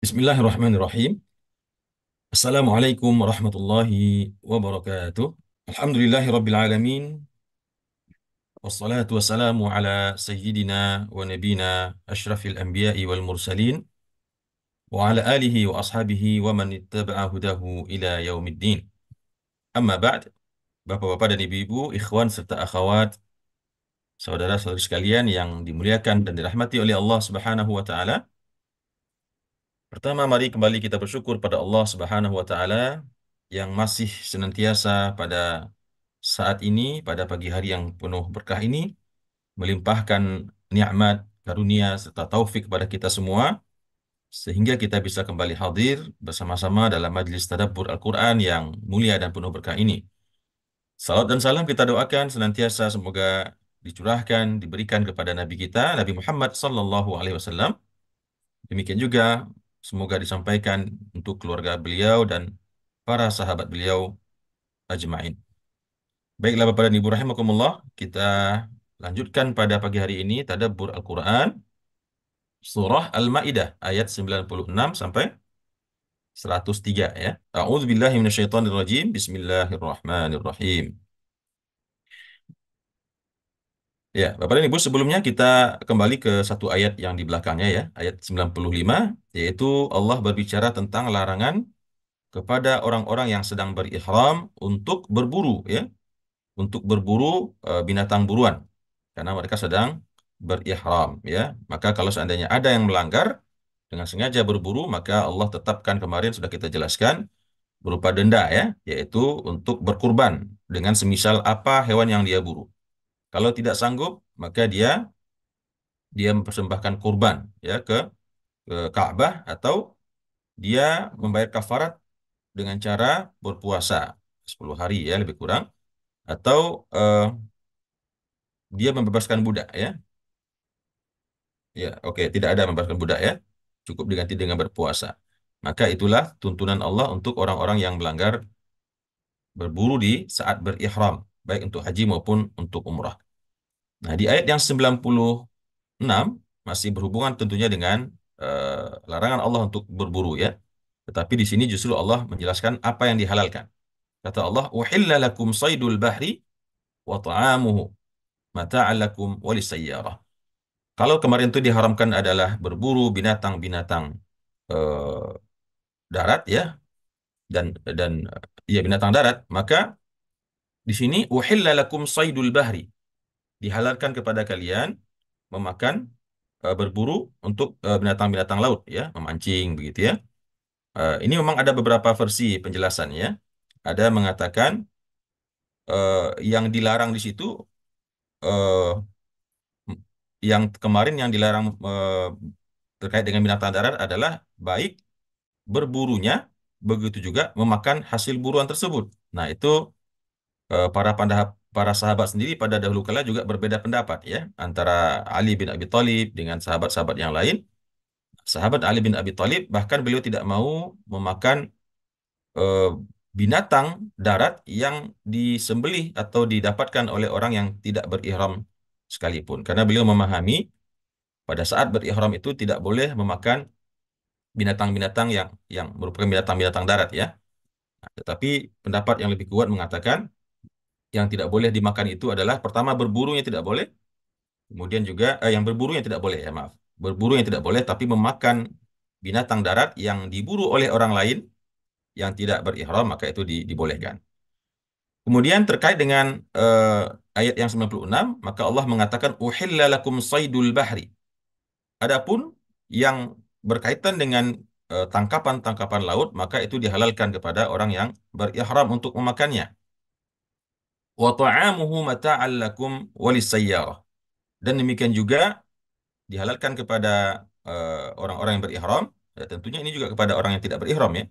Bismillahirrahmanirrahim. Assalamualaikum warahmatullahi wabarakatuh. Alhamdulillahi rabbil alamin. Wassalatu wassalamu ala sayyidina wa nabina ashrafil anbiya'i wal mursalin wa ala alihi wa ashabihi wa man ittaba'a hudahu ila yaumiddin. Amma ba'd. Bapak-bapak dan ibu-ibu, ikhwan serta akhwat, saudara-saudari sekalian yang dimuliakan dan dirahmati oleh Allah Subhanahu wa taala. Pertama, mari kembali kita bersyukur pada Allah Subhanahu wa taala yang masih senantiasa pada saat ini, pada pagi hari yang penuh berkah ini, melimpahkan nikmat, karunia serta taufik kepada kita semua sehingga kita bisa kembali hadir bersama-sama dalam majlis tadabbur Al-Qur'an yang mulia dan penuh berkah ini. Salam dan salam kita doakan senantiasa semoga dicurahkan, diberikan kepada Nabi kita, Nabi Muhammad sallallahu alaihi wasallam. Demikian juga semoga disampaikan untuk keluarga beliau dan para sahabat beliau ajma'in. Baiklah Bapak dan Ibu rahimakumullah, kita lanjutkan pada pagi hari ini tadabbur Al-Qur'an surah Al-Maidah ayat 96 sampai 103 ya. A'udzubillahi minasyaitonirrajim. Bismillahirrahmanirrahim. Ya, Bapak dan Ibu, sebelumnya kita kembali ke satu ayat yang di belakangnya ya, ayat 95, yaitu Allah berbicara tentang larangan kepada orang-orang yang sedang berihram untuk berburu ya, untuk berburu binatang buruan karena mereka sedang berihram ya. Maka kalau seandainya ada yang melanggar dengan sengaja berburu, maka Allah tetapkan kemarin sudah kita jelaskan berupa denda ya, yaitu untuk berkurban dengan semisal apa hewan yang dia buru. Kalau tidak sanggup, maka dia mempersembahkan kurban ya ke Ka'bah, atau dia membayar kafarat dengan cara berpuasa 10 hari ya lebih kurang, atau dia membebaskan budak ya. Ya, oke, tidak ada membebaskan budak ya. Cukup diganti dengan berpuasa. Maka itulah tuntunan Allah untuk orang-orang yang melanggar berburu di saat berihram, baik untuk haji maupun untuk umrah. Nah, di ayat yang 96 masih berhubungan tentunya dengan larangan Allah untuk berburu ya. Tetapi di sini justru Allah menjelaskan apa yang dihalalkan. Kata Allah, "Uhilla lakum saydul bahri wa ta'amuhu mata'an lakum walisayyarah." Kalau kemarin itu diharamkan adalah berburu binatang-binatang eh, darat ya, dan ya binatang darat, maka di sini uhilla lakum saydul bahri, dihalalkan kepada kalian memakan berburu untuk binatang-binatang laut ya, memancing begitu ya. Ini memang ada beberapa versi penjelasannya. Ada mengatakan yang dilarang di situ, eh, yang kemarin yang dilarang terkait dengan binatang darat adalah baik berburunya, begitu juga memakan hasil buruan tersebut. Nah, itu para sahabat sendiri pada dahulu kala juga berbeda pendapat ya, antara Ali bin Abi Thalib dengan sahabat-sahabat yang lain. Sahabat Ali bin Abi Thalib bahkan beliau tidak mau memakan eh, binatang darat yang disembelih atau didapatkan oleh orang yang tidak berihram sekalipun, karena beliau memahami pada saat berihram itu tidak boleh memakan binatang-binatang yang merupakan binatang-binatang darat ya. Tetapi pendapat yang lebih kuat mengatakan yang tidak boleh dimakan itu adalah pertama berburunya tidak boleh, kemudian juga yang berburunya tidak boleh ya, maaf. Berburu yang tidak boleh, tapi memakan binatang darat yang diburu oleh orang lain yang tidak berihram maka itu dibolehkan. Kemudian terkait dengan ayat yang 96, maka Allah mengatakan uhilla lakum saydul bahri. Adapun yang berkaitan dengan tangkapan-tangkapan laut, maka itu dihalalkan kepada orang yang berihram untuk memakannya. Wa ta'amuhu mata'an lakum walisayyarah. Dan demikian juga dihalalkan kepada orang-orang yang berihram, ya, tentunya ini juga kepada orang yang tidak berihram ya,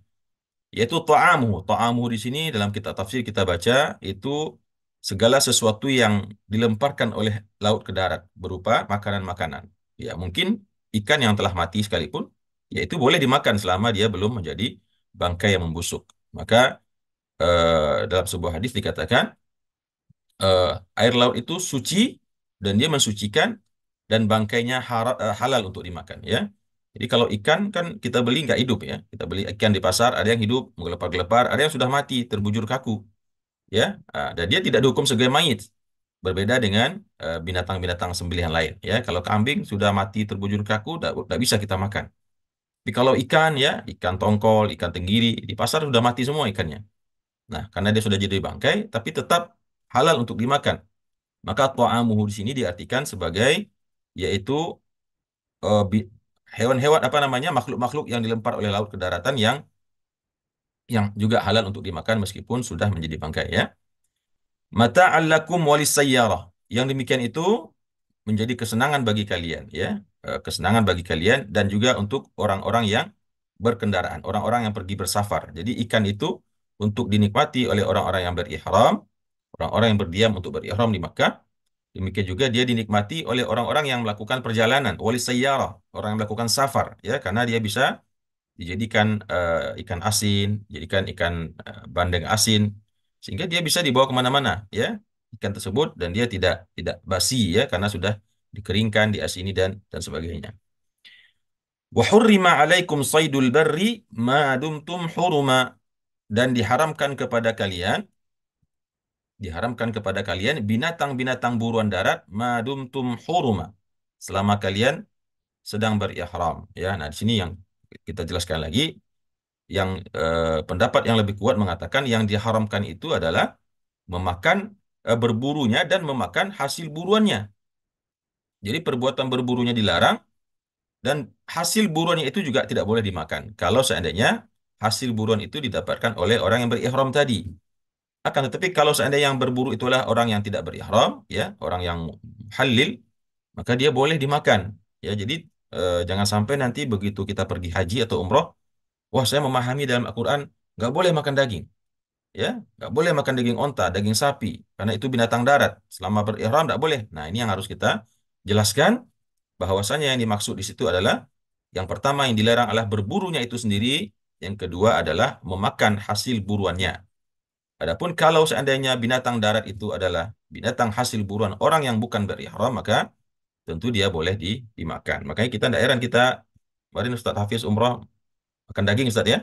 yaitu ta'amuhu. Ta'amuhu di sini dalam kitab tafsir kita baca itu segala sesuatu yang dilemparkan oleh laut ke darat berupa makanan-makanan. Ya, mungkin ikan yang telah mati sekalipun, ya itu boleh dimakan selama dia belum menjadi bangkai yang membusuk. Maka dalam sebuah hadis dikatakan eh, air laut itu suci dan dia mensucikan, dan bangkainya halal untuk dimakan ya. Jadi kalau ikan kan kita beli nggak hidup ya. Kita beli ikan di pasar, ada yang hidup, menggelepar-gelepar, ada yang sudah mati, terbujur kaku. Ya, dan dia tidak dihukum sebagai mayit. Berbeda dengan binatang-binatang sembelihan lain. Ya, kalau kambing sudah mati, terbujur kaku, tidak bisa kita makan. Tapi kalau ikan ya, ikan tongkol, ikan tenggiri, di pasar sudah mati semua ikannya. Nah, karena dia sudah jadi bangkai, tapi tetap halal untuk dimakan. Maka ta'amuhu di sini diartikan sebagai yaitu bi- hewan-hewan apa namanya makhluk-makhluk yang dilempar oleh laut ke daratan yang juga halal untuk dimakan meskipun sudah menjadi bangkai ya. Mata'al lakum walis sayyarah. Yang demikian itu menjadi kesenangan bagi kalian ya. Kesenangan bagi kalian dan juga untuk orang-orang yang berkendaraan, orang-orang yang pergi bersafar. Jadi ikan itu untuk dinikmati oleh orang-orang yang berihram, orang-orang yang berdiam untuk berihram di Makkah. Demikian juga dia dinikmati oleh orang-orang yang melakukan perjalanan, wali sayyarah, orang yang melakukan safar, ya, karena dia bisa dijadikan ikan asin, jadikan ikan bandeng asin, sehingga dia bisa dibawa kemana-mana, ya, ikan tersebut dan dia tidak tidak basi, ya, karena sudah dikeringkan, diasini dan sebagainya. Wa hurrima 'alaikum saydul barri ma dumtum huruma dan diharamkan kepada kalian binatang-binatang buruan darat madumtum huruma selama kalian sedang berihram ya. Nah, di sini yang kita jelaskan lagi yang pendapat yang lebih kuat mengatakan yang diharamkan itu adalah memakan berburunya dan memakan hasil buruannya. Jadi perbuatan berburunya dilarang dan hasil buruannya itu juga tidak boleh dimakan. Kalau seandainya hasil buruan itu didapatkan oleh orang yang berihram tadi. Akan tetapi kalau seandainya yang berburu itulah orang yang tidak berihram, ya, orang yang halil, maka dia boleh dimakan. Ya, jadi jangan sampai nanti begitu kita pergi haji atau umroh, wah saya memahami dalam Al-Quran nggak boleh makan daging, ya, nggak boleh makan daging onta, daging sapi, karena itu binatang darat. Selama berihram nggak boleh. Nah, ini yang harus kita jelaskan bahwasanya yang dimaksud di situ adalah yang pertama yang dilarang adalah berburunya itu sendiri, yang kedua adalah memakan hasil buruannya. Adapun kalau seandainya binatang darat itu adalah binatang hasil buruan orang yang bukan berihram, maka tentu dia boleh dimakan. Makanya kita tidak heran kita kemarin Ustadz Hafiz umroh makan daging Ustadz ya.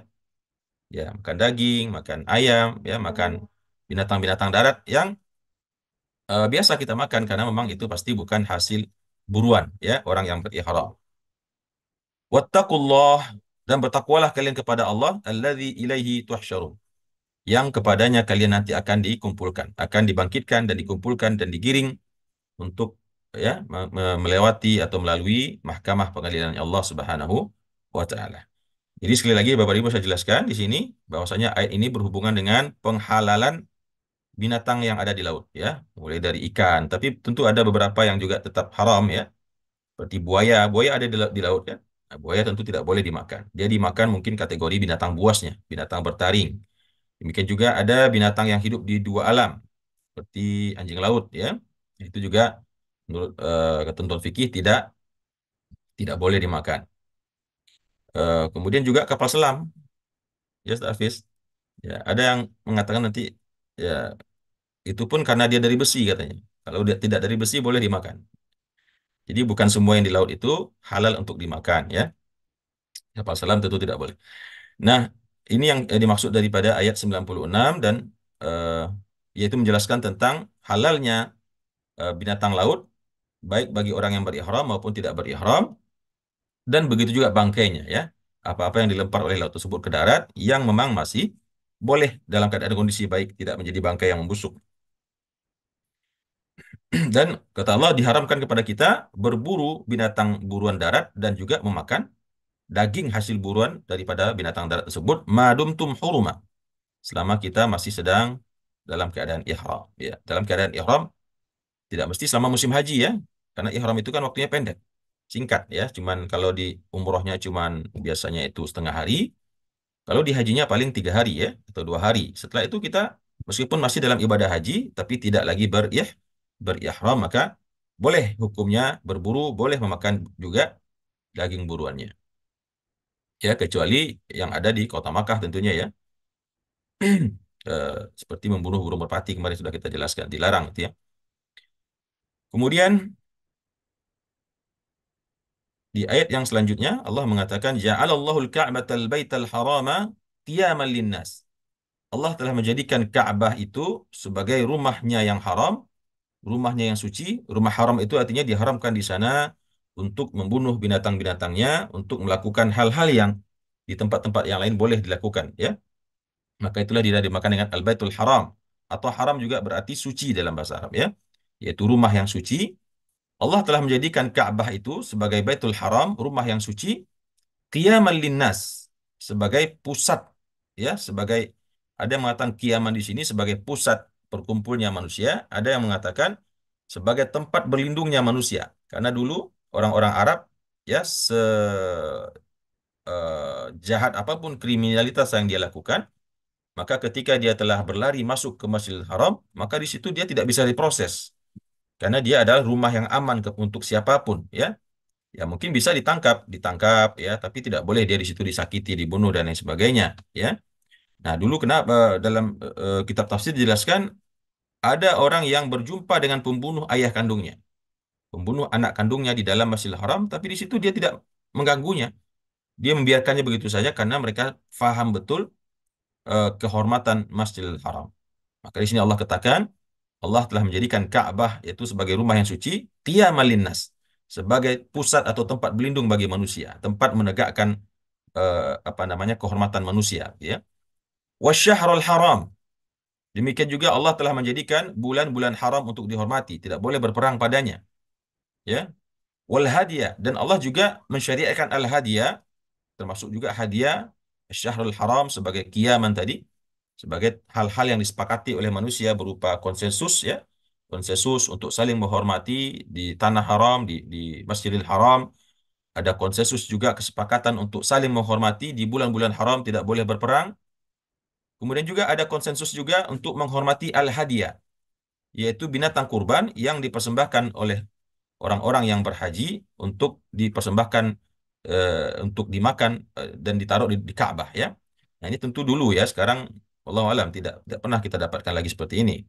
Ya, makan daging, makan ayam, ya, makan binatang-binatang darat yang biasa kita makan karena memang itu pasti bukan hasil buruan ya orang yang berihram. Wattaqullah dan bertakwalah kalian kepada Allah alladzi ilaihi tuhsyarun yang kepadanya kalian nanti akan dikumpulkan, akan dibangkitkan dan dikumpulkan dan digiring untuk ya melewati atau melalui mahkamah pengadilan Allah Subhanahu wa taala. Jadi sekali lagi Bapak Ibu saya jelaskan di sini bahwasanya ayat ini berhubungan dengan penghalalan binatang yang ada di laut ya, mulai dari ikan, tapi tentu ada beberapa yang juga tetap haram ya, seperti buaya. Buaya ada di laut ya. Nah, buaya tentu tidak boleh dimakan. Dia dimakan mungkin kategori binatang buasnya, binatang bertaring. Demikian juga ada binatang yang hidup di dua alam, seperti anjing laut ya. Itu juga menurut ketentuan fikih tidak boleh dimakan. Kemudian juga kapal selam, ya Ustaz Hafiz. Ya, ada yang mengatakan nanti ya itu pun karena dia dari besi katanya. Kalau dia tidak dari besi boleh dimakan. Jadi bukan semua yang di laut itu halal untuk dimakan ya. Kapal selam tentu tidak boleh. Nah, ini yang dimaksud daripada ayat 96 dan eh, yaitu menjelaskan tentang halalnya binatang laut baik bagi orang yang berihram maupun tidak berihram dan begitu juga bangkainya ya. Apa-apa yang dilempar oleh laut tersebut ke darat yang memang masih boleh dalam keadaan kondisi baik, tidak menjadi bangkai yang membusuk. Dan kata Allah diharamkan kepada kita berburu binatang buruan darat dan juga memakan daging hasil buruan daripada binatang darat tersebut madumtum huruma selama kita masih sedang dalam keadaan ihram ya. Dalam keadaan ihram tidak mesti selama musim haji ya. Karena ihram itu kan waktunya pendek, singkat ya. Cuman kalau di umrohnya cuman biasanya itu setengah hari. Kalau di hajinya paling 3 hari ya, atau 2 hari. Setelah itu kita meskipun masih dalam ibadah haji, tapi tidak lagi berihram, maka boleh hukumnya berburu, boleh memakan juga daging buruannya. Ya, kecuali yang ada di kota Makkah tentunya ya. Seperti membunuh burung merpati kemarin sudah kita jelaskan, dilarang itu ya. Kemudian Di ayat yang selanjutnya Allah mengatakan ja'alallahul ka'batal baital harama qiyaman linnas. Allah telah menjadikan Ka'bah itu sebagai rumahnya yang haram, rumahnya yang suci. Rumah haram itu artinya diharamkan di sana untuk membunuh binatang-binatangnya, untuk melakukan hal-hal yang di tempat-tempat yang lain boleh dilakukan, ya. Maka itulah dia dimakan dengan Al-Baitul Haram, atau haram juga berarti suci dalam bahasa Arab, ya. Yaitu rumah yang suci. Allah telah menjadikan Ka'bah itu sebagai Baitul Haram, rumah yang suci, qiyaman linnas, sebagai pusat, ya, sebagai, ada yang mengatakan qiyaman di sini sebagai pusat berkumpulnya manusia, ada yang mengatakan sebagai tempat berlindungnya manusia. Karena dulu orang-orang Arab, ya, jahat apapun kriminalitas yang dia lakukan, maka ketika dia telah berlari masuk ke Masjidil Haram, maka di situ dia tidak bisa diproses karena dia adalah rumah yang aman untuk siapapun, ya. Ya mungkin bisa ditangkap ya, tapi tidak boleh dia di situ disakiti, dibunuh dan lain sebagainya, ya. Nah, dulu kenapa dalam kitab tafsir dijelaskan ada orang yang berjumpa dengan pembunuh ayah kandungnya, pembunuh anak kandungnya di dalam Masjidil Haram, tapi di situ dia tidak mengganggunya. Dia membiarkannya begitu saja karena mereka faham betul kehormatan Masjidil Haram. Maka di sini Allah katakan Allah telah menjadikan Ka'bah yaitu sebagai rumah yang suci, qiyamal linnas, sebagai pusat atau tempat berlindung bagi manusia, tempat menegakkan apa namanya kehormatan manusia, ya. Wasyahrul haram. Demikian juga Allah telah menjadikan bulan-bulan haram untuk dihormati, tidak boleh berperang padanya, ya. Wal hadiah, dan Allah juga mensyariatkan al hadiah, termasuk juga hadiah Syahrul Haram sebagai kiaman tadi, sebagai hal-hal yang disepakati oleh manusia berupa konsensus, ya, konsensus untuk saling menghormati di tanah haram, di Masjidil Haram. Ada konsensus juga kesepakatan untuk saling menghormati di bulan-bulan haram, tidak boleh berperang. Kemudian juga ada konsensus juga untuk menghormati al-hadiah, yaitu binatang kurban yang dipersembahkan oleh orang-orang yang berhaji untuk dipersembahkan untuk dimakan dan ditaruh di Ka'bah, ya. Nah, ini tentu dulu, ya. Sekarang wallahu alam tidak pernah kita dapatkan lagi seperti ini.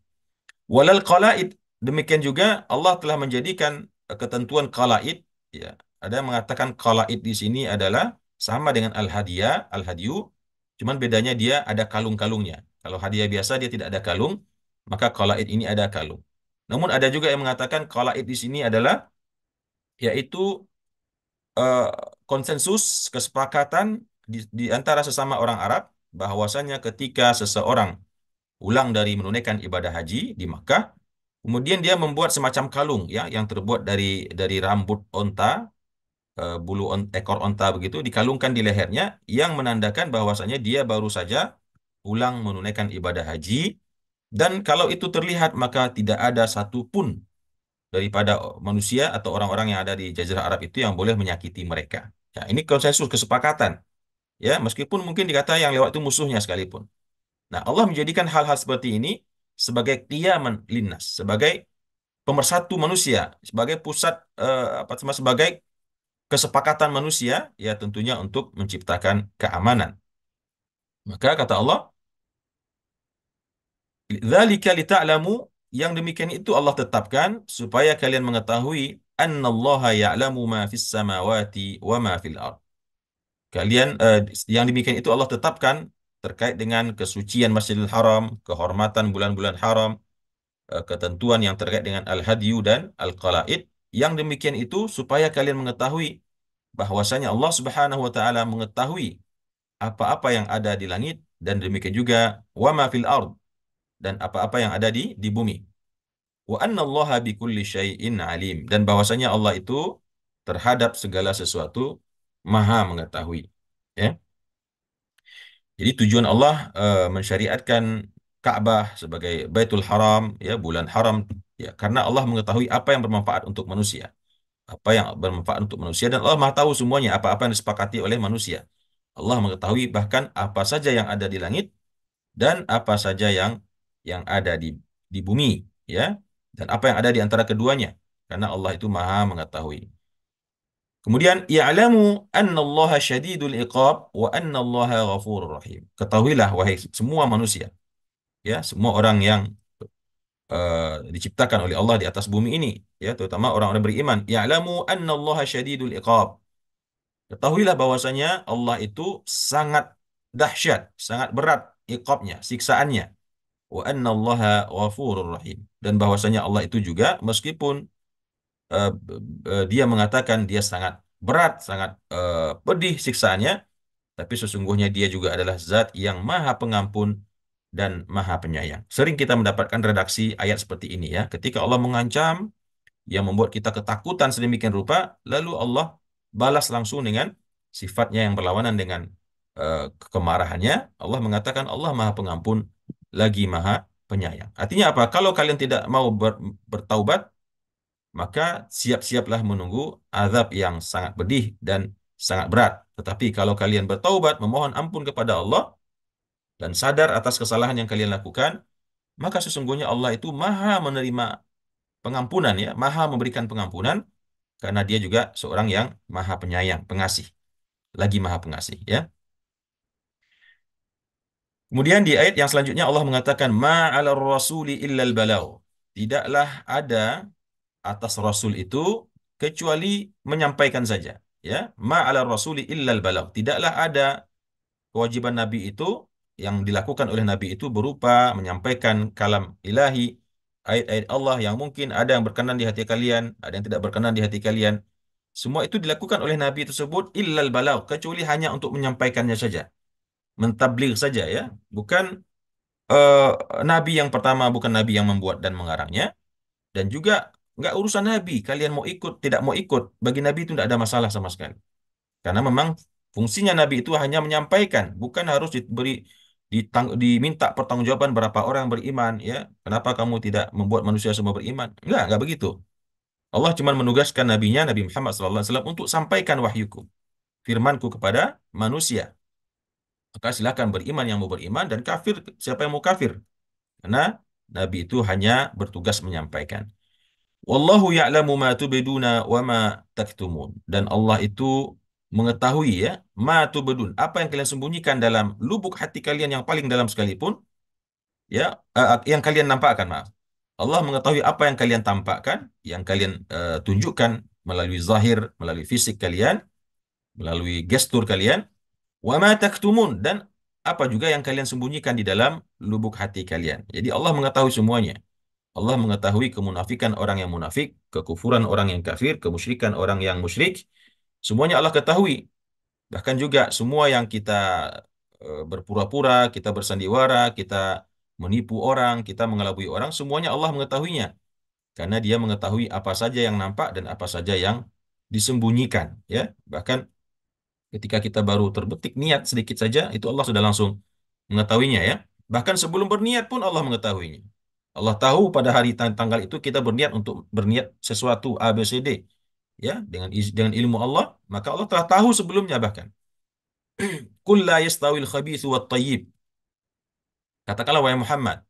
Walal qalaid, demikian juga Allah telah menjadikan ketentuan qalaid, ya. Ada yang mengatakan qalaid di sini adalah sama dengan al-hadiyah, al-hadiyu, cuman bedanya dia ada kalung-kalungnya. Kalau hadiah biasa dia tidak ada kalung, maka qalaid ini ada kalung. Namun ada juga yang mengatakan qalaid di sini adalah yaitu eh, konsensus kesepakatan di antara sesama orang Arab bahwasanya ketika seseorang pulang dari menunaikan ibadah haji di Makkah, kemudian dia membuat semacam kalung, ya, yang terbuat dari rambut onta, ekor onta begitu dikalungkan di lehernya, yang menandakan bahwasanya dia baru saja pulang menunaikan ibadah haji, dan kalau itu terlihat maka tidak ada satupun daripada manusia atau orang-orang yang ada di Jazirah Arab itu yang boleh menyakiti mereka. Ya, ini konsensus kesepakatan, ya, meskipun mungkin dikata yang lewat itu musuhnya sekalipun. Nah, Allah menjadikan hal-hal seperti ini sebagai qiyaman linnas, sebagai pemersatu manusia, sebagai pusat sebagai kesepakatan manusia, ya, tentunya untuk menciptakan keamanan. Maka kata Allah, "Dzalika lita'lamu", yang demikian itu Allah tetapkan supaya kalian mengetahui annallaha ya'lamu ma fis samawati wa ma fil ard. Kalian yang demikian itu Allah tetapkan terkait dengan kesucian Masjidil Haram, kehormatan bulan-bulan haram, ketentuan yang terkait dengan al-hadyu dan al-qalaid. Yang demikian itu supaya kalian mengetahui bahwasanya Allah Subhanahu wa taala mengetahui apa-apa yang ada di langit, dan demikian juga wa ma fil ard, dan apa-apa yang ada di bumi. Wa annallaha bikulli syai'in alim, dan bahwasanya Allah itu terhadap segala sesuatu maha mengetahui, ya. Jadi tujuan Allah mensyariatkan Ka'bah sebagai Baitul Haram, ya, bulan haram, ya, karena Allah mengetahui apa yang bermanfaat untuk manusia, apa yang bermanfaat untuk manusia, dan Allah Maha tahu semuanya, apa-apa yang disepakati oleh manusia. Allah mengetahui bahkan apa saja yang ada di langit dan apa saja yang ada di bumi, ya, dan apa yang ada di antara keduanya, karena Allah itu Maha mengetahui. Kemudian ya'lamu annallaha syadidul iqab wa annallaha ghafurur rahim. Ketahuilah wahai semua manusia, ya, semua orang yang diciptakan oleh Allah di atas bumi ini, ya, terutama orang-orang beriman. Ya'lamu annallaha syadidul iqab. Ketahuilah bahwasanya Allah itu sangat dahsyat, sangat berat iqabnya, siksaannya. Wa anna Allaha ghafurur rahim. Dan bahwasanya Allah itu juga meskipun dia mengatakan dia sangat berat, sangat pedih siksaannya, tapi sesungguhnya dia juga adalah zat yang maha pengampun dan maha penyayang. Sering kita mendapatkan redaksi ayat seperti ini ya. Ketika Allah mengancam yang membuat kita ketakutan sedemikian rupa, lalu Allah balas langsung dengan sifatnya yang berlawanan dengan kemarahannya. Allah mengatakan Allah maha pengampun lagi maha penyayang. Artinya apa? Kalau kalian tidak mau bertaubat, maka siap-siaplah menunggu azab yang sangat pedih dan sangat berat. Tetapi kalau kalian bertaubat, memohon ampun kepada Allah, dan sadar atas kesalahan yang kalian lakukan, maka sesungguhnya Allah itu maha menerima pengampunan ya, maha memberikan pengampunan, karena dia juga seorang yang maha penyayang, pengasih, lagi maha pengasih ya. Kemudian di ayat yang selanjutnya Allah mengatakan ma'alar rasuli illal balau. Tidaklah ada atas rasul itu kecuali menyampaikan saja ya. Ma'alar rasuli illal balau. Tidaklah ada kewajiban nabi itu yang dilakukan oleh nabi itu berupa menyampaikan kalam ilahi, ayat-ayat Allah yang mungkin ada yang berkenan di hati kalian, ada yang tidak berkenan di hati kalian. Semua itu dilakukan oleh nabi tersebut illal balau, kecuali hanya untuk menyampaikannya saja, mentabligh saja ya. Bukan eh, nabi yang pertama, bukan nabi yang membuat dan mengarangnya, dan juga nggak urusan nabi. Kalian mau ikut, tidak mau ikut, bagi nabi itu tidak ada masalah sama sekali. Karena memang fungsinya nabi itu hanya menyampaikan, bukan harus diminta pertanggungjawaban berapa orang yang beriman ya. Kenapa kamu tidak membuat manusia semua beriman? Enggak begitu. Allah cuma menugaskan nabinya Nabi Muhammad SAW untuk sampaikan wahyuku, firmanku kepada manusia. Maka silakan beriman yang mau beriman dan kafir siapa yang mau kafir. Karena nabi itu hanya bertugas menyampaikan. Wallahu ya'lamu ma tubduna wa ma taktumun. Dan Allah itu mengetahui ya, ma tubdun, apa yang kalian sembunyikan dalam lubuk hati kalian yang paling dalam sekalipun, ya, yang kalian nampakkan, maaf. Allah mengetahui apa yang kalian tampakkan, yang kalian tunjukkan melalui zahir, melalui fisik kalian, melalui gestur kalian, wa ma taktumun, dan apa juga yang kalian sembunyikan di dalam lubuk hati kalian. Jadi Allah mengetahui semuanya. Allah mengetahui kemunafikan orang yang munafik, kekufuran orang yang kafir, kemusyrikan orang yang musyrik. Semuanya Allah ketahui. Bahkan juga semua yang kita berpura-pura, kita bersandiwara, kita menipu orang, kita mengelabui orang, semuanya Allah mengetahuinya. Karena dia mengetahui apa saja yang nampak dan apa saja yang disembunyikan. Ya, bahkan ketika kita baru terbetik niat sedikit saja, itu Allah sudah langsung mengetahuinya ya. Bahkan sebelum berniat pun Allah mengetahuinya. Allah tahu pada hari tanggal itu kita berniat untuk berniat sesuatu A, B, C, D. Ya, dengan ilmu Allah, maka Allah telah tahu sebelumnya bahkan. Qul la yastawil khabithu wat tayyib. Katakanlah wahai Muhammad,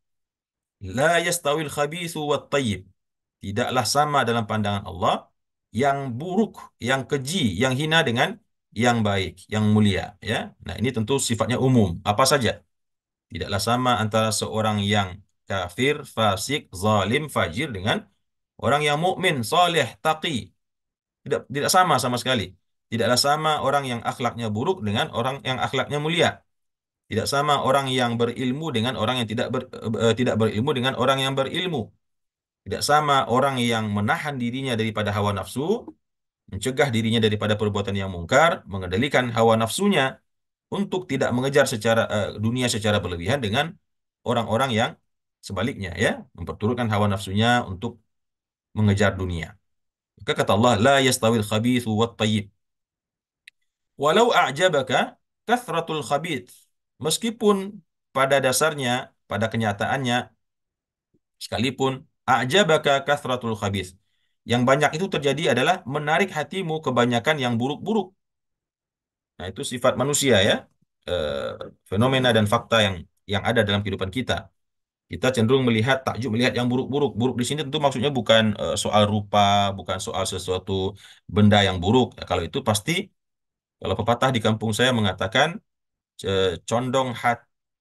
la yastawil khabithu wat tayyib. Tidaklah sama dalam pandangan Allah yang buruk, yang keji, yang hina dengan yang baik, yang mulia, ya. Nah, ini tentu sifatnya umum, apa saja. Tidaklah sama antara seorang yang kafir, fasik, zalim, fajir dengan orang yang mukmin, soleh, taqi. Tidak sama sama sekali. Tidaklah sama orang yang akhlaknya buruk dengan orang yang akhlaknya mulia. Tidak sama orang yang berilmu dengan orang yang tidak berilmu dengan orang yang berilmu. Tidak sama orang yang menahan dirinya daripada hawa nafsu, mencegah dirinya daripada perbuatan yang mungkar, mengendalikan hawa nafsunya untuk tidak mengejar dunia secara berlebihan dengan orang-orang yang sebaliknya ya, memperturutkan hawa nafsunya untuk mengejar dunia. Maka kata Allah, la yastawil khabithu wat tayyib. Walau a'jabaka kathratul khabith. Meskipun pada dasarnya, pada kenyataannya, sekalipun a'jabaka kathratul khabith. Yang banyak itu terjadi adalah menarik hatimu kebanyakan yang buruk-buruk. Nah, itu sifat manusia ya. Eh, Fenomena dan fakta yang ada dalam kehidupan kita. Kita cenderung melihat takjub, melihat yang buruk-buruk. Buruk di sini tentu maksudnya bukan soal rupa, bukan soal sesuatu benda yang buruk. Ya, kalau itu pasti, kalau pepatah di kampung saya mengatakan condong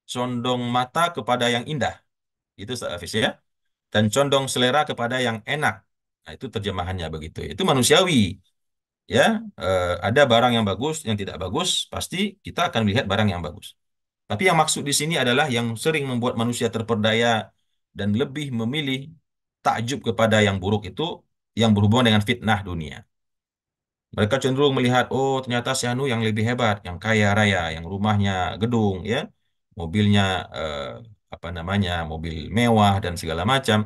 condong mata kepada yang indah. Itu Hafiz ya. Dan condong selera kepada yang enak. Nah, itu terjemahannya begitu. Itu manusiawi. ya, ada barang yang bagus, yang tidak bagus, pasti kita akan melihat barang yang bagus. Tapi yang maksud di sini adalah yang sering membuat manusia terperdaya dan lebih memilih takjub kepada yang buruk itu yang berhubungan dengan fitnah dunia. Mereka cenderung melihat, oh ternyata si Anu yang lebih hebat, yang kaya raya, yang rumahnya gedung, ya, mobilnya apa namanya, mobil mewah dan segala macam.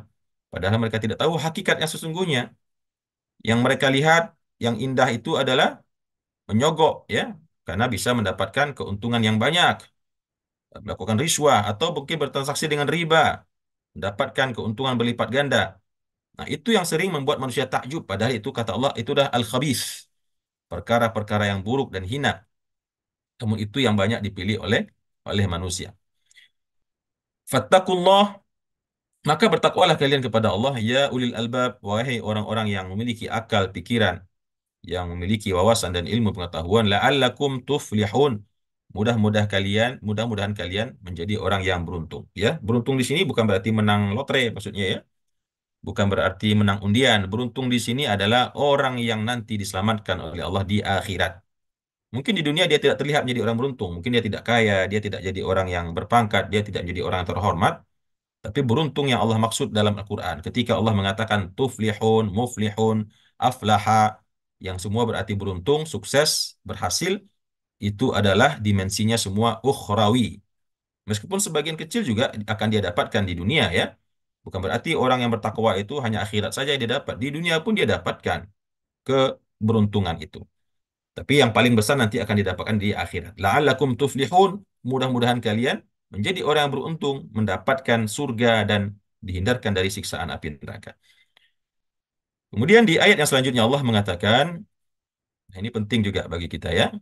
Padahal mereka tidak tahu hakikatnya sesungguhnya. Yang mereka lihat, yang indah itu adalah menyogok, ya, karena bisa mendapatkan keuntungan yang banyak, melakukan riswah atau mungkin bertransaksi dengan riba, mendapatkan keuntungan berlipat ganda. Nah, itu yang sering membuat manusia takjub. Padahal itu kata Allah, itu dah al-khabith, perkara-perkara yang buruk dan hina. Namun itu yang banyak dipilih oleh manusia. Fattakullah, maka bertakwalah kalian kepada Allah, ya ulil albab, wahai orang-orang yang memiliki akal pikiran, yang memiliki wawasan dan ilmu pengetahuan, la'allakum tuflihun. Mudah-mudahan kalian menjadi orang yang beruntung. Ya, beruntung di sini bukan berarti menang lotre maksudnya, ya. Bukan berarti menang undian. Beruntung di sini adalah orang yang nanti diselamatkan oleh Allah di akhirat. Mungkin di dunia dia tidak terlihat menjadi orang beruntung. Mungkin dia tidak kaya, dia tidak jadi orang yang berpangkat, dia tidak menjadi orang yang terhormat. Tapi beruntung yang Allah maksud dalam Al-Quran. Ketika Allah mengatakan tuflihun, muflihun, aflaha, yang semua berarti beruntung, sukses, berhasil, itu adalah dimensinya semua ukhrawi. Meskipun sebagian kecil juga akan dia dapatkan di dunia, ya. Bukan berarti orang yang bertakwa itu hanya akhirat saja yang dia dapat. Di dunia pun dia dapatkan keberuntungan itu. Tapi yang paling besar nanti akan didapatkan di akhirat. La'allakum tuflihun. Mudah-mudahan kalian menjadi orang yang beruntung, mendapatkan surga dan dihindarkan dari siksaan api neraka. Kemudian di ayat yang selanjutnya Allah mengatakan, nah ini penting juga bagi kita, ya,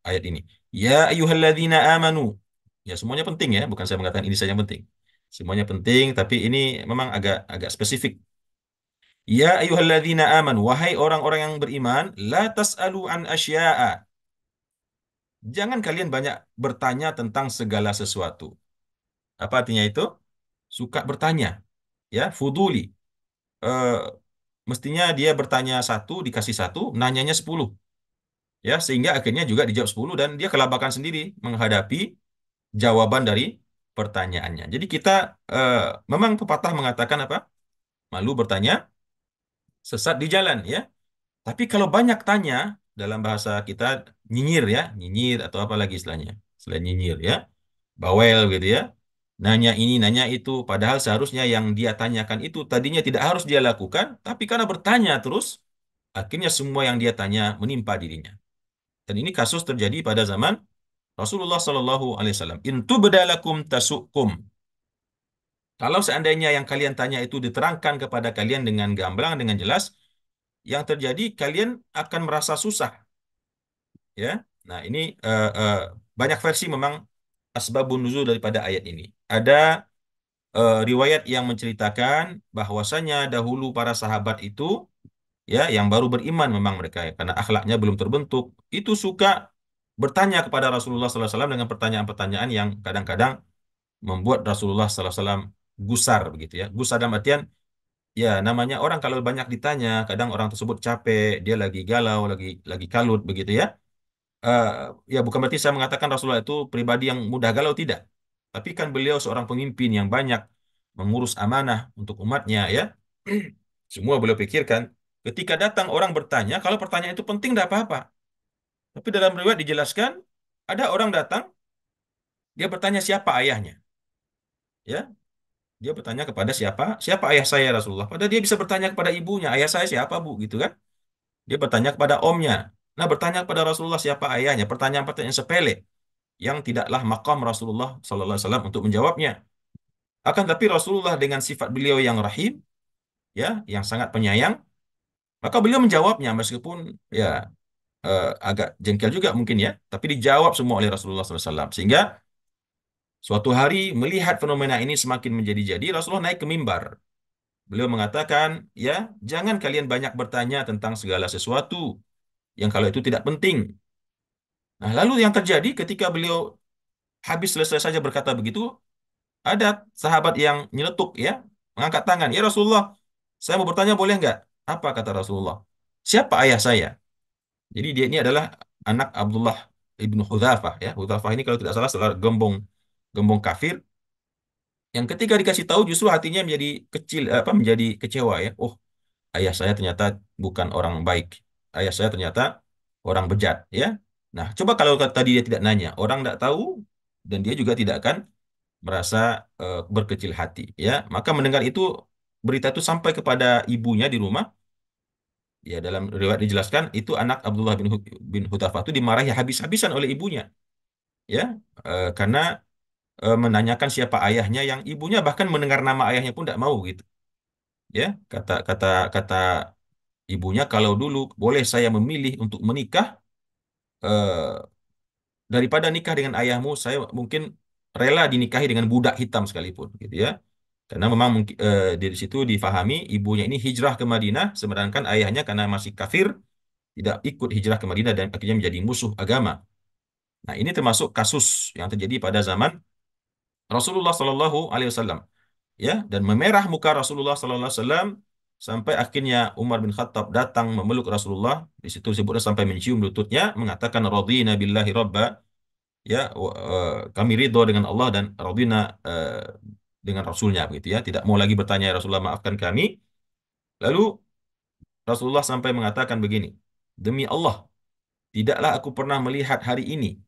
ayat ini. Ya ayyuhalladzina amanu. Ya semuanya penting, ya, bukan saya mengatakan ini saja yang penting. Semuanya penting, tapi ini memang agak agak spesifik. Ya ayyuhalladzina amanu, wahai orang-orang yang beriman, la tas'alu an asya'a. Jangan kalian banyak bertanya tentang segala sesuatu. Apa artinya itu? Suka bertanya, ya, fuduli. Eh, Mestinya dia bertanya satu, dikasih satu, nanyanya 10. Ya, sehingga akhirnya juga dijawab 10 dan dia kelabakan sendiri menghadapi jawaban dari pertanyaannya. Jadi kita eh, memang pepatah mengatakan apa? Malu bertanya, sesat di jalan, ya. Tapi kalau banyak tanya, dalam bahasa kita nyinyir, ya, nyinyir atau apa lagi istilahnya? Selain nyinyir, ya, bawel gitu, ya. Nanya ini, nanya itu, padahal seharusnya yang dia tanyakan itu tadinya tidak harus dia lakukan, tapi karena bertanya terus, akhirnya semua yang dia tanya menimpa dirinya. Dan ini kasus terjadi pada zaman Rasulullah Shallallahu Alaihi Wasallam. Intu bedalakum tasukum. Kalau seandainya yang kalian tanya itu diterangkan kepada kalian dengan gamblang, dengan jelas, yang terjadi kalian akan merasa susah, ya. Nah, ini banyak versi memang asbabun nuzul daripada ayat ini. Ada riwayat yang menceritakan bahwasanya dahulu para sahabat itu, ya, yang baru beriman memang mereka, ya, karena akhlaknya belum terbentuk, itu suka bertanya kepada Rasulullah SAW dengan pertanyaan-pertanyaan yang kadang-kadang membuat Rasulullah SAW gusar begitu, ya. Gusar dalam artian, ya, namanya orang kalau banyak ditanya, kadang orang tersebut capek, dia lagi galau, lagi kalut begitu, ya. Eh, Ya, bukan berarti saya mengatakan Rasulullah itu pribadi yang mudah galau, tidak. Tapi kan beliau seorang pemimpin yang banyak mengurus amanah untuk umatnya, ya. Semua beliau pikirkan. Ketika datang orang bertanya, kalau pertanyaan itu penting, tidak apa-apa. Tapi dalam riwayat dijelaskan, ada orang datang, dia bertanya siapa ayahnya. Ya, dia bertanya kepada siapa, siapa ayah saya Rasulullah. Padahal dia bisa bertanya kepada ibunya, ayah saya siapa bu, gitu kan? Dia bertanya kepada omnya. Nah, bertanya kepada Rasulullah siapa ayahnya. Pertanyaan-pertanyaan sepele yang tidaklah maqam Rasulullah Sallallahu Alaihi Wasallam untuk menjawabnya. Akan tapi Rasulullah dengan sifat beliau yang rahim, ya, yang sangat penyayang, maka beliau menjawabnya meskipun, ya, agak jengkel juga mungkin, ya, tapi dijawab semua oleh Rasulullah SAW. Sehingga suatu hari melihat fenomena ini semakin menjadi-jadi, Rasulullah naik ke mimbar. Beliau mengatakan, ya, jangan kalian banyak bertanya tentang segala sesuatu yang kalau itu tidak penting. Nah, lalu yang terjadi ketika beliau habis selesai saja berkata begitu, ada sahabat yang nyeletuk, ya, mengangkat tangan. Ya Rasulullah, saya mau bertanya boleh nggak? Apa kata Rasulullah? Siapa ayah saya? Jadi dia ini adalah anak Abdullah ibnu Hudzafah ya. Hudzafah ini kalau tidak salah saudara gembong gembong kafir yang ketika dikasih tahu justru hatinya menjadi kecil apa menjadi kecewa ya. Oh, ayah saya ternyata bukan orang baik. Ayah saya ternyata orang bejat ya. Nah, coba kalau tadi dia tidak nanya, orang tidak tahu dan dia juga tidak akan merasa berkecil hati ya. Maka mendengar itu berita itu sampai kepada ibunya di rumah. Ya, dalam riwayat dijelaskan itu anak Abdullah bin Hudzafah itu dimarahi habis-habisan oleh ibunya ya. Karena menanyakan siapa ayahnya yang ibunya bahkan mendengar nama ayahnya pun tidak mau gitu ya. Kata ibunya, kalau dulu boleh saya memilih untuk menikah eh, daripada nikah dengan ayahmu, saya mungkin rela dinikahi dengan budak hitam sekalipun gitu ya. Karena memang mungkin dari situ difahami ibunya ini hijrah ke Madinah, sedangkan ayahnya karena masih kafir tidak ikut hijrah ke Madinah dan akhirnya menjadi musuh agama. Nah, ini termasuk kasus yang terjadi pada zaman Rasulullah Shallallahu Alaihi Wasallam, ya, dan memerah muka Rasulullah Sallallahu Alaihi Wasallam sampai akhirnya Umar bin Khattab datang memeluk Rasulullah. Di situ disebutnya sampai mencium lututnya, mengatakan radhina billahi robba, ya, kami ridho dengan Allah dan radhina dengan Rasulnya begitu ya. Tidak mau lagi bertanya, "Ya Rasulullah, maafkan kami." Lalu Rasulullah sampai mengatakan begini, demi Allah, tidaklah aku pernah melihat hari ini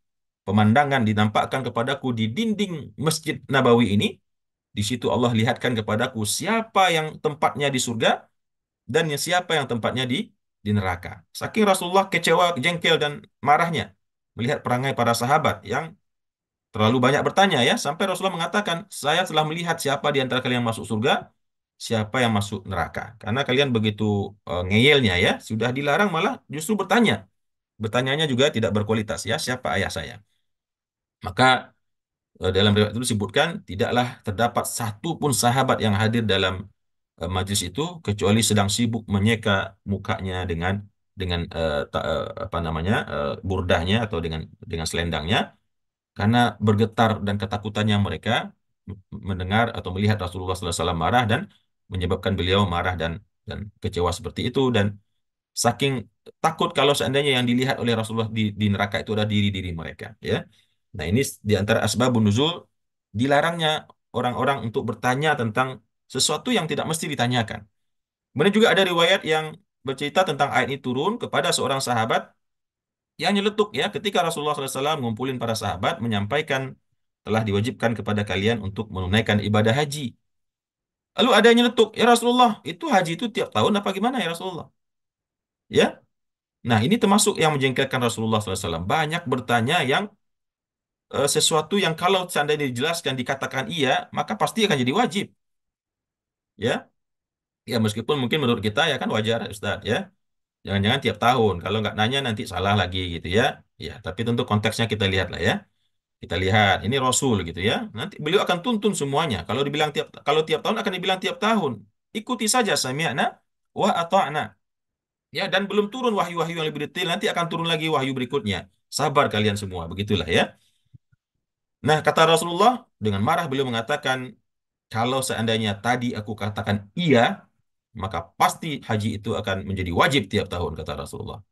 pemandangan dinampakkan kepadaku di dinding Masjid Nabawi ini. Di situ Allah lihatkan kepadaku siapa yang tempatnya di surga dan siapa yang tempatnya di neraka. Saking Rasulullah kecewa, jengkel dan marahnya melihat perangai para sahabat yang terlalu banyak bertanya ya, sampai Rasulullah mengatakan, "Saya telah melihat siapa di antara kalian yang masuk surga, siapa yang masuk neraka." Karena kalian begitu ngeyelnya ya, sudah dilarang malah justru bertanya. Bertanyanya juga tidak berkualitas ya, siapa ayah saya. Maka dalam riwayat itu disebutkan tidaklah terdapat satu pun sahabat yang hadir dalam majlis itu kecuali sedang sibuk menyeka mukanya dengan apa namanya burdahnya atau dengan selendangnya karena bergetar dan ketakutannya mereka mendengar atau melihat Rasulullah SAW marah dan menyebabkan beliau marah dan kecewa seperti itu dan saking takut kalau seandainya yang dilihat oleh Rasulullah di neraka itu adalah diri-diri mereka ya. Nah, ini di antara asbabun nuzul dilarangnya orang-orang untuk bertanya tentang sesuatu yang tidak mesti ditanyakan. Kemudian juga ada riwayat yang bercerita tentang ayat ini turun kepada seorang sahabat yang nyeletuk ya ketika Rasulullah SAW mengumpulin para sahabat menyampaikan telah diwajibkan kepada kalian untuk menunaikan ibadah haji. Lalu ada yang nyeletuk, ya Rasulullah, itu haji itu tiap tahun apa gimana ya Rasulullah? Ya, nah ini termasuk yang menjengkelkan Rasulullah SAW. Banyak bertanya yang sesuatu yang kalau seandainya dijelaskan dikatakan iya, maka pasti akan jadi wajib. Ya, ya meskipun mungkin menurut kita ya kan wajar Ustaz ya. Jangan-jangan tiap tahun. Kalau nggak nanya nanti salah lagi gitu ya. Ya, tapi tentu konteksnya kita lihat lah ya. Kita lihat ini Rasul gitu ya. Nanti beliau akan tuntun semuanya. Kalau tiap tahun akan dibilang tiap tahun. Ikuti saja sami'na wa ata'na. Ya, dan belum turun wahyu-wahyu yang lebih detail, nanti akan turun lagi wahyu berikutnya. Sabar kalian semua, begitulah ya. Nah, kata Rasulullah dengan marah beliau mengatakan, kalau seandainya tadi aku katakan iya, maka pasti haji itu akan menjadi wajib tiap tahun, kata Rasulullah.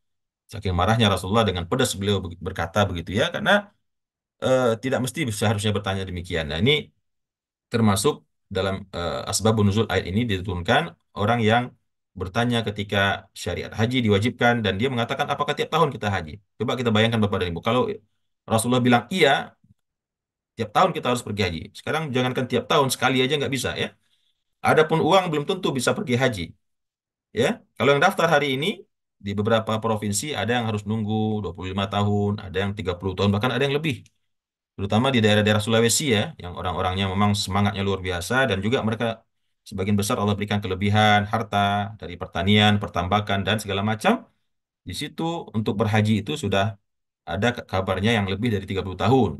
Saking marahnya Rasulullah dengan pedas beliau berkata begitu ya, karena tidak mesti seharusnya bertanya demikian. Nah, ini termasuk dalam asbabun nuzul ayat ini diturunkan orang yang bertanya ketika syariat haji diwajibkan dan dia mengatakan apakah tiap tahun kita haji. Coba kita bayangkan Bapak dan Ibu, kalau Rasulullah bilang iya, tiap tahun kita harus pergi haji. Sekarang jangankan tiap tahun, sekali aja nggak bisa ya. Adapun uang belum tentu bisa pergi haji. Ya, kalau yang daftar hari ini di beberapa provinsi ada yang harus nunggu 25 tahun, ada yang 30 tahun, bahkan ada yang lebih. Terutama di daerah-daerah Sulawesi ya, yang orang-orangnya memang semangatnya luar biasa dan juga mereka sebagian besar Allah berikan kelebihan harta dari pertanian, pertambakan dan segala macam. Di situ untuk berhaji itu sudah ada kabarnya yang lebih dari 30 tahun.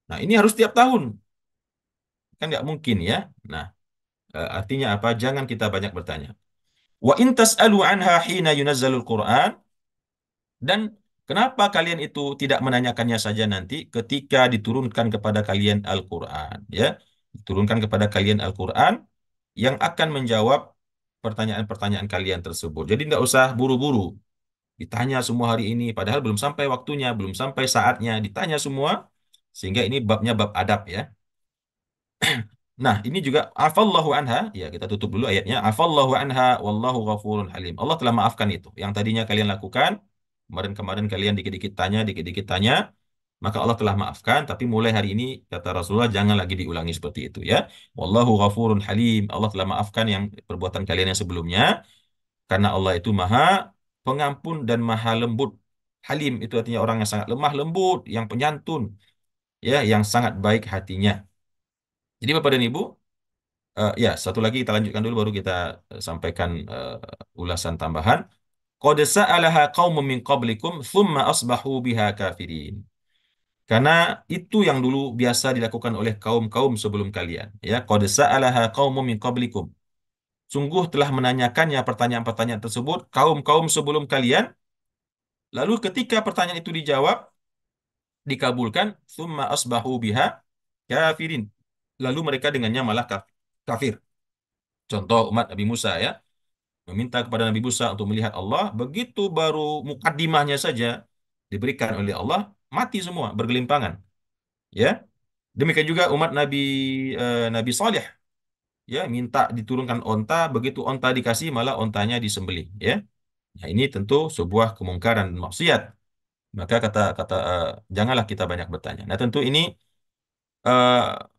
Nah, ini harus tiap tahun. Kan nggak mungkin ya. Nah, artinya apa? Jangan kita banyak bertanya. Wa in tas'alu anha hina yunazzalul Qur'an, dan kenapa kalian itu tidak menanyakannya saja nanti ketika diturunkan kepada kalian Al-Quran, ya? Diturunkan kepada kalian Al-Quran yang akan menjawab pertanyaan-pertanyaan kalian tersebut. Jadi tidak usah buru-buru, ditanya semua hari ini, padahal belum sampai waktunya, belum sampai saatnya, ditanya semua, sehingga ini babnya bab adab ya. Nah, ini juga afallahu anha, ya kita tutup dulu ayatnya. Afallahu anha wallahu ghafurun halim. Allah telah maafkan itu. Yang tadinya kalian lakukan, kemarin-kemarin kalian dikit-dikit tanya, maka Allah telah maafkan, tapi mulai hari ini kata Rasulullah jangan lagi diulangi seperti itu ya. Wallahu ghafurun halim. Allah telah maafkan yang perbuatan kalian yang sebelumnya karena Allah itu Maha Pengampun dan Maha Lembut. Halim itu artinya orang yang sangat lemah lembut, yang penyantun, ya, yang sangat baik hatinya. Jadi Bapak dan Ibu, ya, satu lagi kita lanjutkan dulu baru kita sampaikan ulasan tambahan. Qad sa'alaha qaumun min qablikum thumma asbahu biha kafirin. Karena itu yang dulu biasa dilakukan oleh kaum-kaum sebelum kalian. Ya, qad sa'alaha qaumun min qablikum. Sungguh telah menanyakannya pertanyaan-pertanyaan tersebut kaum-kaum sebelum kalian. Lalu ketika pertanyaan itu dijawab, dikabulkan, thumma asbahu biha kafirin. Lalu mereka dengannya malah kafir. Contoh umat Nabi Musa ya. Meminta kepada Nabi Musa untuk melihat Allah, begitu baru mukaddimahnya saja diberikan oleh Allah, mati semua, bergelimpangan. Ya, demikian juga umat Nabi Saleh, ya, minta diturunkan onta, begitu onta dikasih malah ontanya disembelih. Ya, nah ini tentu sebuah kemungkaran dan maksiat. Maka kata janganlah kita banyak bertanya. Nah tentu ini eh,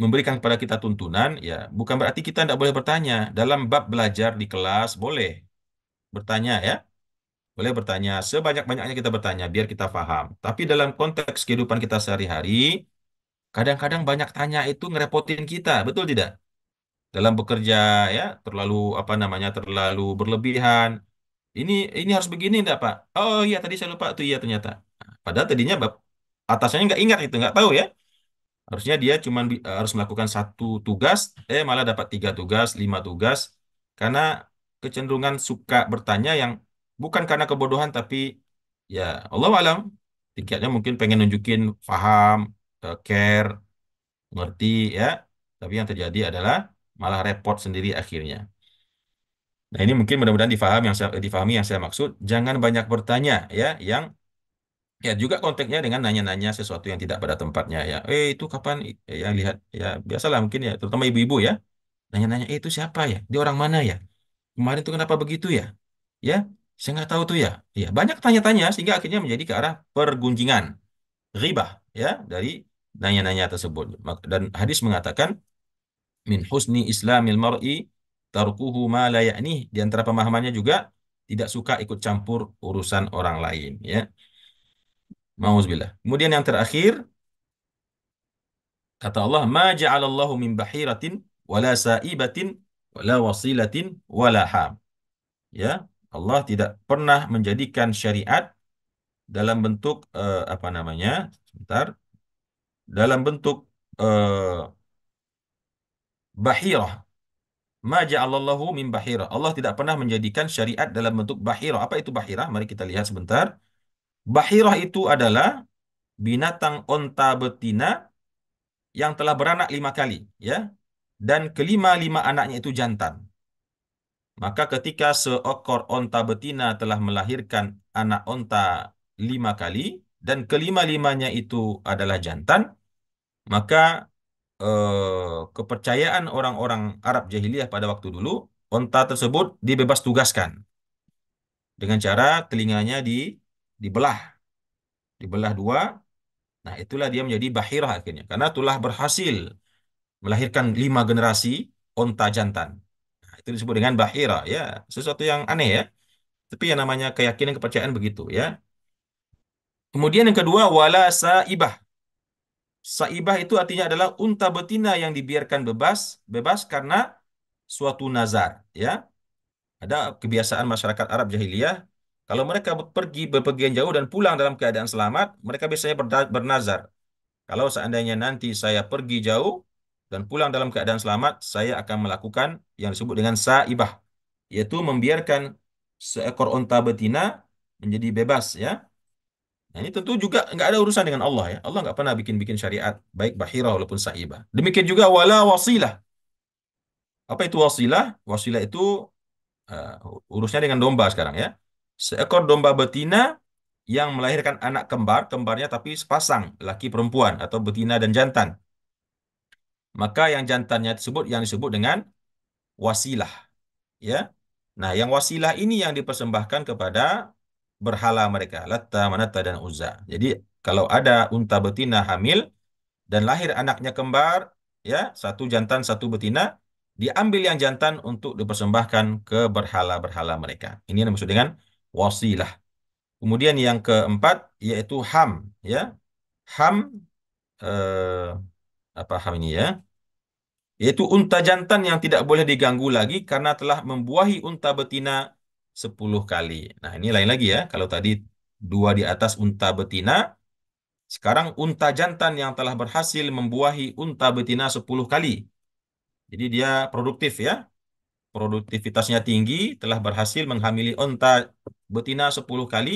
memberikan kepada kita tuntunan, ya bukan berarti kita tidak boleh bertanya. Dalam bab belajar di kelas boleh bertanya ya. Boleh bertanya, sebanyak-banyaknya kita bertanya, biar kita paham. Tapi dalam konteks kehidupan kita sehari-hari, kadang-kadang banyak tanya itu ngerepotin kita, betul tidak? Dalam bekerja, ya, terlalu, apa namanya, terlalu berlebihan. Ini harus begini enggak, Pak? Oh iya, tadi saya lupa tuh, iya ternyata. Padahal tadinya atasannya nggak ingat itu, nggak tahu ya. Harusnya dia cuma harus melakukan satu tugas, malah dapat tiga tugas, lima tugas, karena kecenderungan suka bertanya yang bukan karena kebodohan, tapi ya Allah alam, tingkatnya mungkin pengen nunjukin paham, care, ngerti ya, tapi yang terjadi adalah malah repot sendiri akhirnya. Nah ini mungkin mudah-mudahan difahami yang saya maksud. Jangan banyak bertanya ya, yang ya juga konteksnya dengan nanya-nanya sesuatu yang tidak pada tempatnya ya. Itu kapan ya lihat ya biasalah mungkin ya terutama ibu-ibu ya. Nanya-nanya itu siapa ya? Dia orang mana ya? Kemarin itu kenapa begitu ya? Ya, saya nggak tahu tuh ya. Ya, banyak tanya-tanya sehingga akhirnya menjadi ke arah pergunjingan, ghibah ya dari nanya-nanya tersebut. Dan hadis mengatakan min husni islamil mar'i tarkuhu ma la ya'nih. Di antara pemahamannya juga tidak suka ikut campur urusan orang lain ya. Mauzubillah. Kemudian yang terakhir kata Allah, "Ma ja'alallahu min bahiratin wala sa'ibatin wala wasilatin wala ham." Ya, Allah tidak pernah menjadikan syariat dalam bentuk apa namanya? Sebentar, dalam bentuk eh, bahirah. Ma ja'alallahu min bahirah. Allah tidak pernah menjadikan syariat dalam bentuk bahirah. Apa itu bahirah? Mari kita lihat sebentar. Bahirah itu adalah binatang onta betina yang telah beranak 5 kali, ya. Dan kelima-lima anaknya itu jantan. Maka ketika seekor onta betina telah melahirkan anak onta 5 kali dan kelima-limanya itu adalah jantan, maka kepercayaan orang-orang Arab jahiliyah pada waktu dulu, onta tersebut dibebas tugaskan dengan cara telinganya dibelah, dibelah dua. Nah, itulah dia menjadi bahirah akhirnya, karena telah berhasil melahirkan 5 generasi onta jantan. Nah, itu disebut dengan bahira, ya, sesuatu yang aneh ya. Tapi yang namanya keyakinan kepercayaan begitu ya. Kemudian yang kedua wala saibah. Saibah itu artinya adalah unta betina yang dibiarkan bebas karena suatu nazar ya. Ada kebiasaan masyarakat Arab jahiliyah kalau mereka pergi bepergian jauh dan pulang dalam keadaan selamat, mereka biasanya bernazar. Kalau seandainya nanti saya pergi jauh dan pulang dalam keadaan selamat, saya akan melakukan yang disebut dengan saibah, yaitu membiarkan seekor unta betina menjadi bebas ya. Nah, ini tentu juga nggak ada urusan dengan Allah ya. Allah nggak pernah bikin-bikin syariat baik bahira walaupun saibah. Demikian juga wala wasilah. Apa itu wasilah? Wasilah itu urusnya dengan domba sekarang ya. Seekor domba betina yang melahirkan anak kembar, kembarnya tapi sepasang, laki perempuan atau betina dan jantan. Maka yang jantannya tersebut yang disebut dengan wasilah, ya. Nah, yang wasilah ini yang dipersembahkan kepada berhala mereka, Latta, Manata, dan Uzza. Jadi, kalau ada unta betina hamil dan lahir anaknya kembar, ya, satu jantan, satu betina, diambil yang jantan untuk dipersembahkan ke berhala-berhala mereka. Ini yang dimaksud dengan wasilah. Kemudian yang keempat yaitu ham, ya. Ham eh, apa ham ini ya? Yaitu unta jantan yang tidak boleh diganggu lagi karena telah membuahi unta betina 10 kali. Nah, ini lain lagi ya. Kalau tadi dua di atas unta betina, sekarang unta jantan yang telah berhasil membuahi unta betina 10 kali. Jadi dia produktif ya. Produktivitasnya tinggi, telah berhasil menghamili unta betina 10 kali,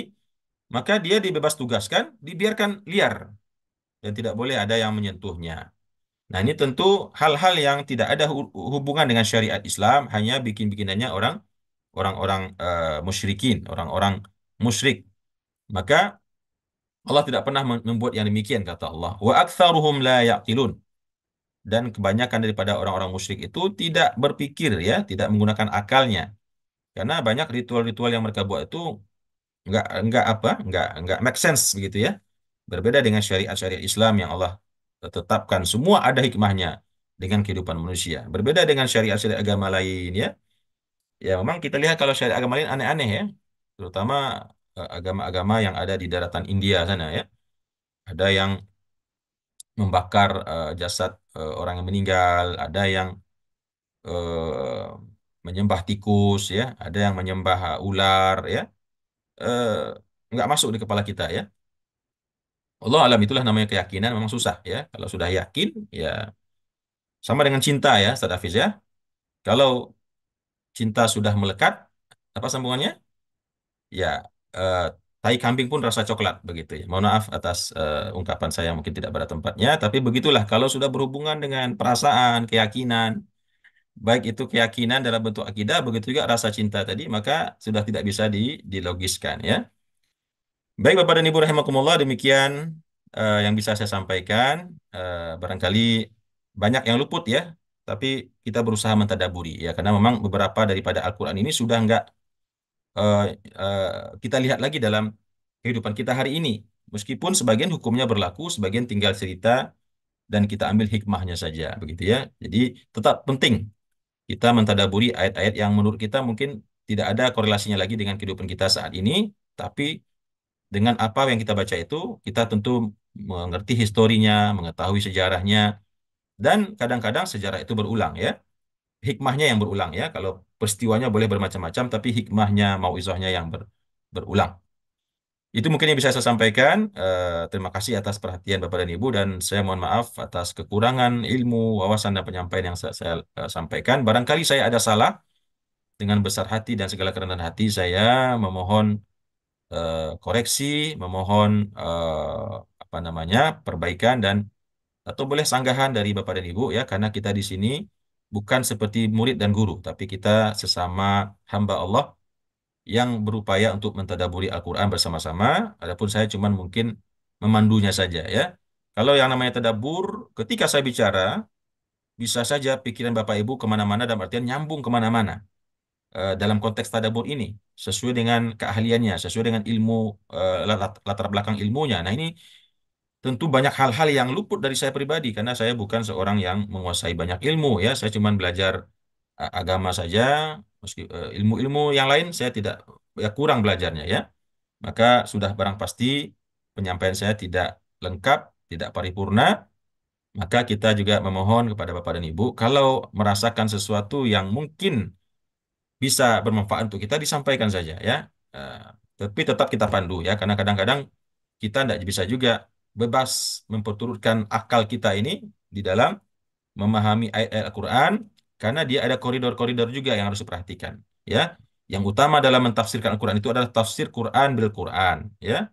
maka dia dibebas tugaskan, dibiarkan liar dan tidak boleh ada yang menyentuhnya. Nah, ini tentu hal-hal yang tidak ada hubungan dengan syariat Islam, hanya bikin-bikinannya orang-orang musyrikin, orang-orang musyrik. Maka Allah tidak pernah membuat yang demikian, kata Allah. Wa aktsaruhum la yaqilun. Dan kebanyakan daripada orang-orang musyrik itu tidak berpikir ya, tidak menggunakan akalnya. Karena banyak ritual-ritual yang mereka buat itu nggak make sense begitu ya. Berbeda dengan syariat-syariat Islam yang Allah tetapkan semua ada hikmahnya dengan kehidupan manusia. Berbeda dengan syariat-syariat agama lain ya. Ya memang kita lihat kalau syariat agama lain aneh-aneh ya. Terutama agama-agama yang ada di daratan India sana ya. Ada yang membakar jasad orang yang meninggal, ada yang eh, menyembah tikus ya, ada yang menyembah ular ya. Eh, nggak masuk di kepala kita ya. Allah alam itulah namanya keyakinan memang susah ya. Kalau sudah yakin ya sama dengan cinta ya, Ustaz Hafiz ya. Kalau cinta sudah melekat, apa sambungannya? Ya, eh, tai kambing pun rasa coklat begitu ya. Mohon maaf atas ungkapan saya mungkin tidak pada tempatnya, tapi begitulah kalau sudah berhubungan dengan perasaan, keyakinan, baik itu keyakinan dalam bentuk akidah, begitu juga rasa cinta tadi, maka sudah tidak bisa dilogiskan ya. Baik Bapak dan Ibu rahimakumullah, demikian yang bisa saya sampaikan. Barangkali banyak yang luput ya, tapi kita berusaha mentadaburi ya, karena memang beberapa daripada Al-Quran ini sudah nggak eh, eh, kita lihat lagi dalam kehidupan kita hari ini. Meskipun sebagian hukumnya berlaku, sebagian tinggal cerita dan kita ambil hikmahnya saja, begitu ya. Jadi tetap penting kita mentadaburi ayat-ayat yang menurut kita mungkin tidak ada korelasinya lagi dengan kehidupan kita saat ini, tapi dengan apa yang kita baca itu, kita tentu mengerti historinya, mengetahui sejarahnya, dan kadang-kadang sejarah itu berulang ya. Hikmahnya yang berulang ya. Kalau peristiwanya boleh bermacam-macam, tapi hikmahnya, mauizahnya yang berulang. Itu mungkin yang bisa saya sampaikan. Terima kasih atas perhatian Bapak dan Ibu, dan saya mohon maaf atas kekurangan ilmu, wawasan, dan penyampaian yang saya sampaikan. Barangkali saya ada salah, dengan besar hati dan segala kerendahan hati saya memohon koreksi, memohon apa namanya perbaikan dan atau boleh sanggahan dari Bapak dan Ibu ya, karena kita di sini bukan seperti murid dan guru, tapi kita sesama hamba Allah yang berupaya untuk mentadaburi Al-Quran bersama-sama. Adapun saya cuman mungkin memandunya saja ya. Kalau yang namanya tadabur, ketika saya bicara, bisa saja pikiran Bapak Ibu kemana-mana dan artian nyambung kemana-mana dalam konteks tadabur ini sesuai dengan keahliannya, sesuai dengan ilmu latar belakang ilmunya. Nah, ini tentu banyak hal-hal yang luput dari saya pribadi karena saya bukan seorang yang menguasai banyak ilmu ya. Saya cuma belajar agama saja, meski ilmu-ilmu yang lain saya tidak ya kurang belajarnya ya. Maka sudah barang pasti penyampaian saya tidak lengkap, tidak paripurna. Maka kita juga memohon kepada Bapak dan Ibu kalau merasakan sesuatu yang mungkin bisa bermanfaat untuk kita disampaikan saja ya. Eh, tapi tetap kita pandu ya karena kadang-kadang kita tidak bisa juga bebas memperturutkan akal kita ini di dalam memahami ayat-ayat Al-Quran karena dia ada koridor-koridor juga yang harus diperhatikan ya. Yang utama dalam mentafsirkan Al-Quran itu adalah tafsir Quran bil Quran ya.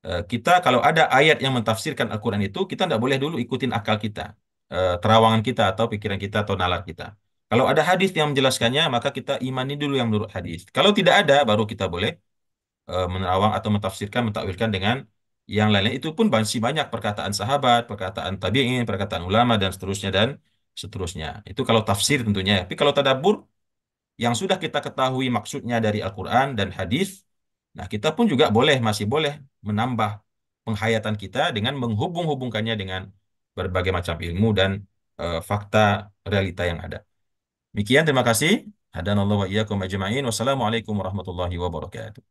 Kita kalau ada ayat yang mentafsirkan Al-Quran itu kita tidak boleh dulu ikutin akal kita, terawangan kita atau pikiran kita atau nalar kita. Kalau ada hadis yang menjelaskannya, maka kita imani dulu yang menurut hadis. Kalau tidak ada, baru kita boleh menerawang atau mentafsirkan, mentakwilkan dengan yang lain-lain. Itu pun masih banyak perkataan sahabat, perkataan tabi'in, perkataan ulama dan seterusnya. Itu kalau tafsir tentunya. Tapi kalau tadabbur yang sudah kita ketahui maksudnya dari Al-Quran dan hadis, nah kita pun juga masih boleh menambah penghayatan kita dengan menghubung-hubungkannya dengan berbagai macam ilmu dan fakta realita yang ada. Demikian, terima kasih. Hadanallahu wa iyyakum ajma'in. Wassalamualaikum warahmatullahi wabarakatuh.